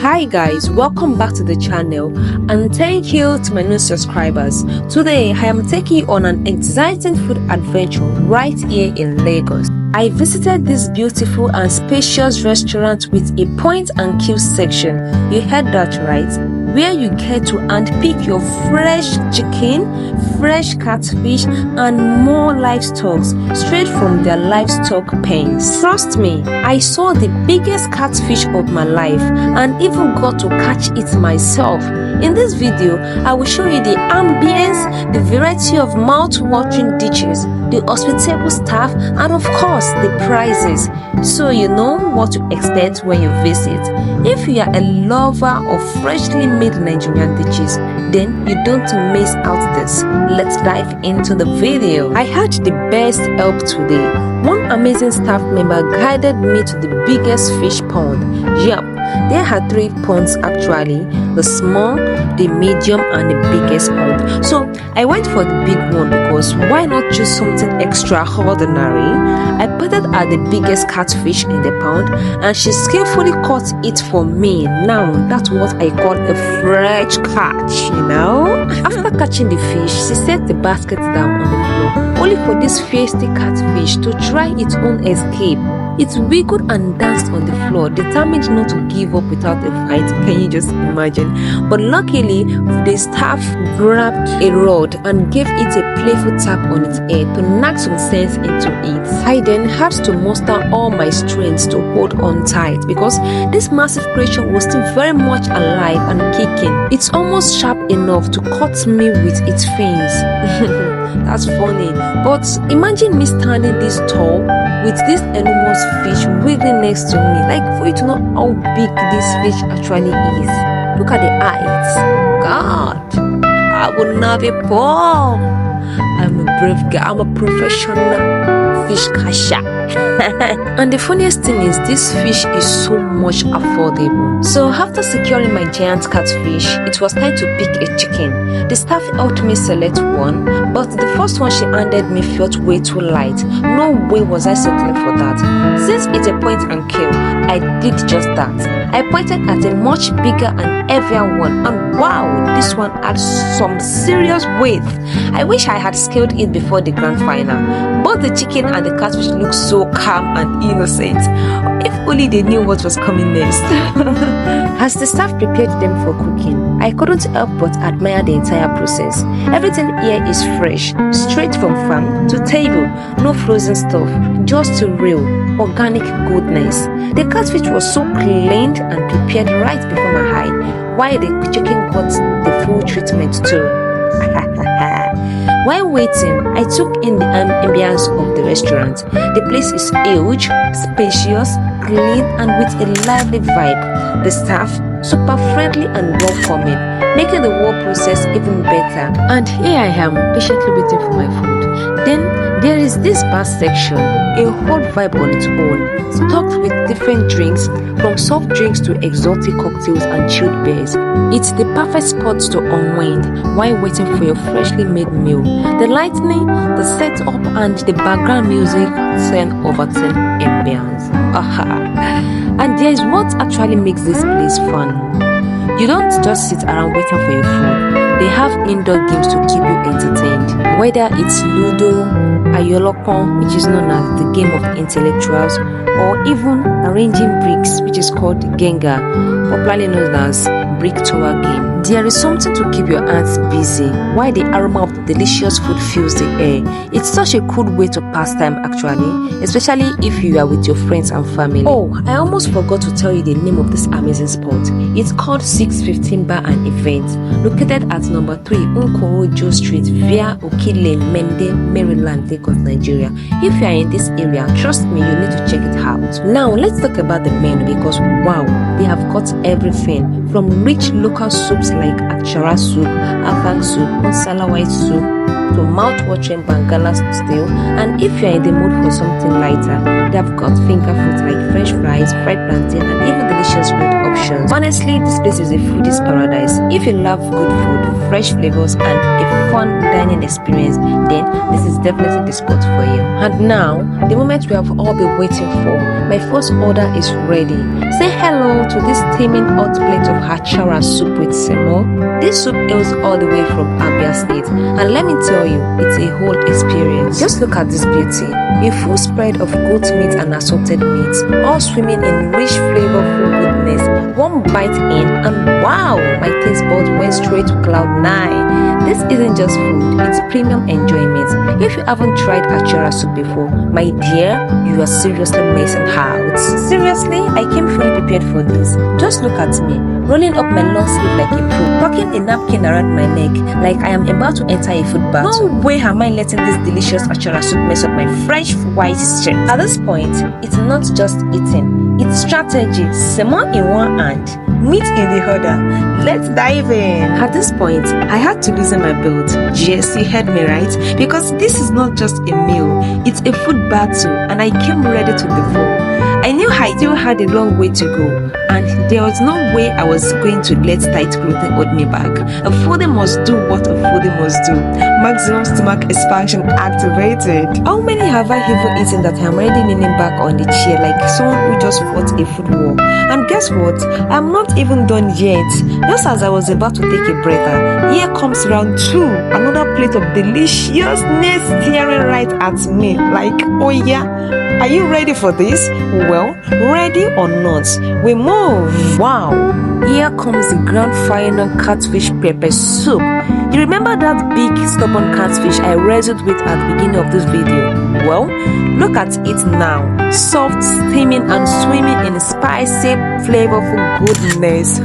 Hi guys, welcome back to the channel and thank you to my new subscribers. Today I am taking you on an exciting food adventure right here in Lagos. I visited this beautiful and spacious restaurant with a point and kill section. You heard that right? Where you get to handpick your fresh chicken, fresh catfish and more livestock straight from their livestock pens. Trust me, I saw the biggest catfish of my life and even got to catch it myself. In this video, I will show you the ambience, the variety of mouth-watering dishes, the hospitable staff, and of course, the prices, so you know what to expect when you visit. If you are a lover of freshly made Nigerian dishes, then you don't miss out this. Let's dive into the video. I had the best help today. One amazing staff member guided me to the biggest fish pond. Yup, there are 3 ponds actually, the small, the medium and the biggest pond. So I went for the big one because why not choose something extraordinary? I pointed at the biggest catfish in the pond and she skillfully caught it for me. Now that's what I call a fresh catch, you know. After catching the fish, she set the basket down on the floor, only for this feisty catfish to try its own escape. It wiggled and danced on the floor, determined not to give up without a fight. Can you just imagine? But luckily, the staff grabbed a rod and gave it a playful tap on its head to knock some sense into it. I then had to muster all my strength to hold on tight because this massive creature was still very much alive and kicking. It's almost sharp enough to cut me with its fins. That's funny, but imagine me standing this tall with this enormous fish wiggling next to me, like for you to know how big this fish actually is. Look at the eyes. God, I will not be poor. I'm a brave guy. I'm a professional fish catcher. And the funniest thing is this fish is so much affordable. So after securing my giant catfish, it was time to pick a chicken. The staff helped me select one, but the first one she handed me felt way too light. No way was I settling for that. Since it's a point and kill, I did just that. I pointed at a much bigger and heavier one, and wow, this one had some serious weight. I wish I had scaled it before the grand final. Both the chicken and the catfish looked so calm and innocent. If only they knew what was coming next. As the staff prepared them for cooking, I couldn't help but admire the entire process. Everything here is fresh, straight from farm to table, no frozen stuff, just real, organic goodness. The catfish was so cleaned and prepared right before my eye, while the chicken got the full treatment too. While waiting, I took in the ambience of the restaurant. The place is huge, spacious, clean and with a lively vibe. The staff, super friendly and welcoming, making the whole process even better. And here I am, patiently waiting for my food. Then there is this bar section, a whole vibe on its own, stocked with different drinks, from soft drinks to exotic cocktails and chilled beers. It's the perfect spot to unwind while waiting for your freshly made meal. The lighting, the setup and the background music, 10 over 10 ambience. And there is what actually makes this place fun. You don't just sit around waiting for your food. They have indoor games to keep you entertained. Whether it's Ludo, Ayolokon, which is known as the game of the intellectuals, or even arranging bricks, which is called Genga, popularly known as brick tower game. There is something to keep your hands busy while the aroma of the delicious food fills the air. It's such a cool way to pass time actually, especially if you are with your friends and family. Oh, I almost forgot to tell you the name of this amazing spot. It's called Sixfifteen Bar Events, located at number 3 Nkoroh Joe Street via Okile, Mende, Maryland, Lagos, Nigeria. If you are in this area, trust me, you need to check it out. Now let's talk about the menu because wow, they have got everything from rich local soups like Achara soup, afang soup, masala white soup, to mouth-watering Bangala stew. And if you are in the mood for something lighter, they have got finger foods like French fries, fried plantain, and even the delicious food options. Honestly, this place is a foodie's paradise. If you love good food, fresh flavors, and a fun dining experience, then this is definitely the spot for you. And now, the moment we have all been waiting for, my first order is ready. Say hello to this steaming hot plate of Achara soup with Semo. This soup hails all the way from Abia State, and let me tell you, it's a whole experience. Just look at this beauty. A full spread of goat meat and assorted meats, all swimming in rich flavorful goodness. One bite in and wow, my taste buds went straight to cloud 9. This isn't just food, it's premium enjoyment. If you haven't tried Achara soup before, my dear, you are seriously missing out. Seriously, I came fully prepared for this. Just look at me, rolling up my long sleeve like a pro, tucking a napkin around my neck like I am about to enter a food battle. No way am I letting this delicious Achara soup mess up my fresh white shirt. At this point, it's not just eating, it's strategy. Semo in one hand, meat in the other. Let's dive in. At this point, I had to loosen my belt. Yes, you heard me right, because this is not just a meal, it's a food battle, and I came ready to devour. I knew I still had a long way to go, and there was no way I was going to let tight clothing hold me back. A foodie must do what a foodie must do. Maximum stomach expansion activated. How many have I even eaten that I'm already leaning back on the chair like someone who just fought a food war? And guess what? I'm not even done yet. Just as I was about to take a breather, here comes round 2. Another plate of deliciousness staring right at me like, oh yeah. Are you ready for this? Well, ready or not, we move. Wow, here comes the grand final catfish pepper soup. You remember that big stubborn catfish I wrestled with at the beginning of this video? Well, look at it now. Soft, steaming and swimming in spicy, flavorful goodness.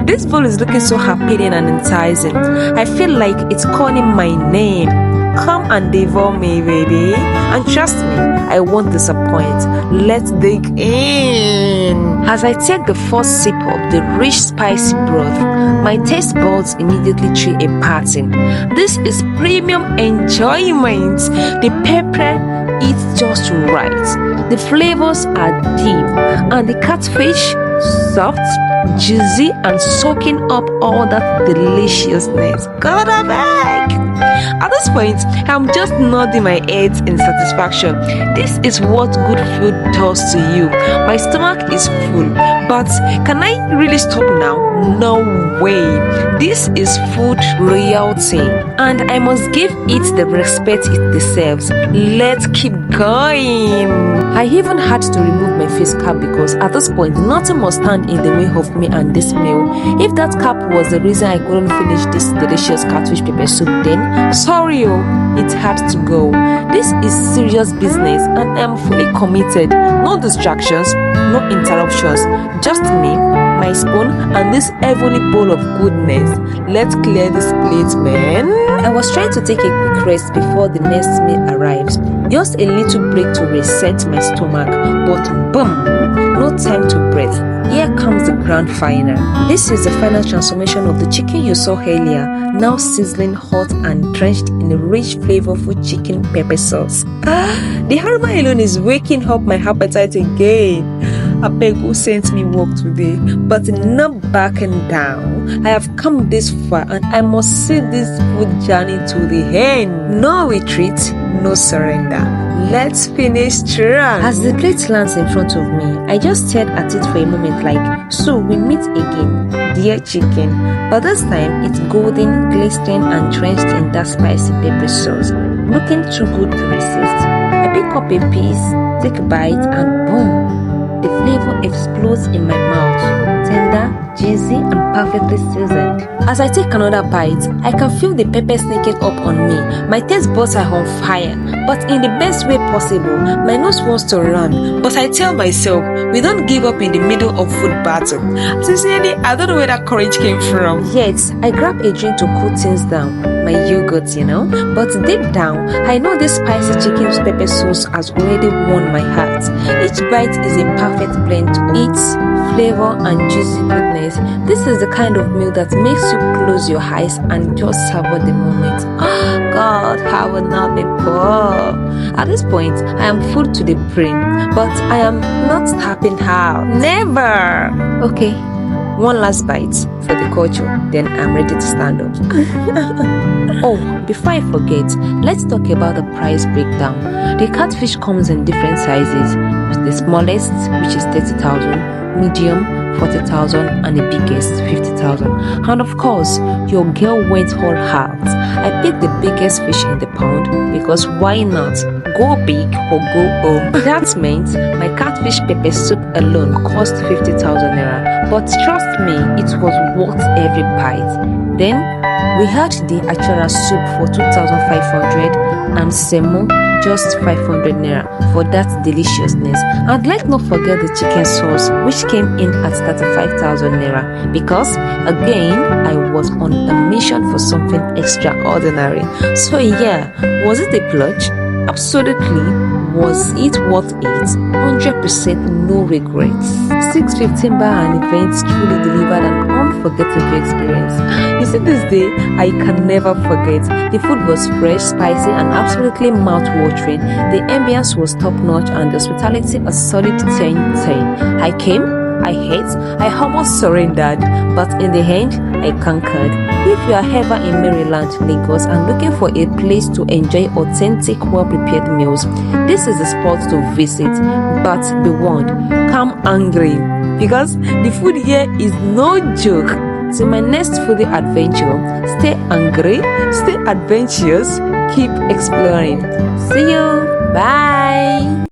This bowl is looking so appealing and enticing. I feel like it's calling my name. Come and devour me, baby. And trust me, I won't disappoint. Let's dig in. As I take the first sip of the rich spicy broth, my taste buds immediately threw a party. This is premium enjoyment. The pepper is just right. The flavors are deep, and the catfish soft, juicy, and soaking up all that deliciousness. God, I beg. At this point, I'm just nodding my head in satisfaction. This is what good food does to you. My stomach is full, but can I really stop now? No way. This is food royalty, and I must give it the respect it deserves. Let's keep going. I even had to remove my face cap because at this point, nothing must stand in the way of me and this meal. If that cap was the reason I couldn't finish this delicious catfish pepper soup, then sorry, it had to go. This is serious business, and I'm fully committed. No distractions, no interruptions, just me, my spoon, and this heavenly bowl of goodness. Let's clear this plate, man. I was trying to take a quick rest before the next meal arrives. Just a little break to reset my stomach, but boom, no time to breathe. Here comes the grand final. This is the final transformation of the chicken you saw earlier, now sizzling hot and drenched in a rich, flavorful chicken pepper sauce. The aroma alone is waking up my appetite again. I beg who sent me work today, but not backing down. I have come this far and I must see this food journey to the end. No retreat, no surrender. Let's finish strong. As the plate lands in front of me, I just stared at it for a moment like, so we meet again, dear chicken. But this time it's golden, glistening and drenched in that spicy pepper sauce, looking too good to resist. I pick up a piece, take a bite, and boom, the flavor explodes in my mouth, tender, juicy, and perfectly seasoned. As I take another bite, I can feel the pepper sneaking up on me. My taste buds are on fire, but in the best way possible. My nose wants to run, but I tell myself, we don't give up in the middle of food battle. Sincerely, I don't know where that courage came from. Yet, I grab a drink to cool things down. My yogurt, but deep down, I know this spicy chicken pepper sauce has already won my heart. Each bite is a perfect blend of its flavor and juicy goodness. This is the kind of meal that makes you close your eyes and just savor the moment. God, I will not be poor. At this point, I am full to the brim, but I am not tapping out. Never! Okay, one last bite for the culture, then I'm ready to stand up. Oh, before I forget, let's talk about the price breakdown. The catfish comes in different sizes, with the smallest, which is 30,000, medium, 40,000, and the biggest, 50,000. And of course, your girl went all out. I picked the biggest fish in the pound because why not? Go big or go home. That meant my catfish pepper soup alone cost 50,000 naira. But trust me, it was worth every bite. Then we had the Achara soup for 2,500 and Semo just 500 naira for that deliciousness. And let's not forget the chicken sauce, which came in at 35,000 naira because again I was on a mission for something extraordinary. So yeah, was it a plunge? Absolutely. Was it worth it? 100% no regrets. 615 Bar Events truly delivered an unforgettable experience. You see, this day I can never forget. The food was fresh, spicy, and absolutely mouth-watering. The ambience was top-notch, and the hospitality a solid 10/10. I came, I ate, I almost surrendered, but in the end, I conquered. If you are ever in Maryland, Lagos, and looking for a place to enjoy authentic, well-prepared meals, this is the spot to visit. But be warned, come hungry, because the food here is no joke. So my next foodie adventure, stay hungry, stay adventurous, keep exploring. See you, bye.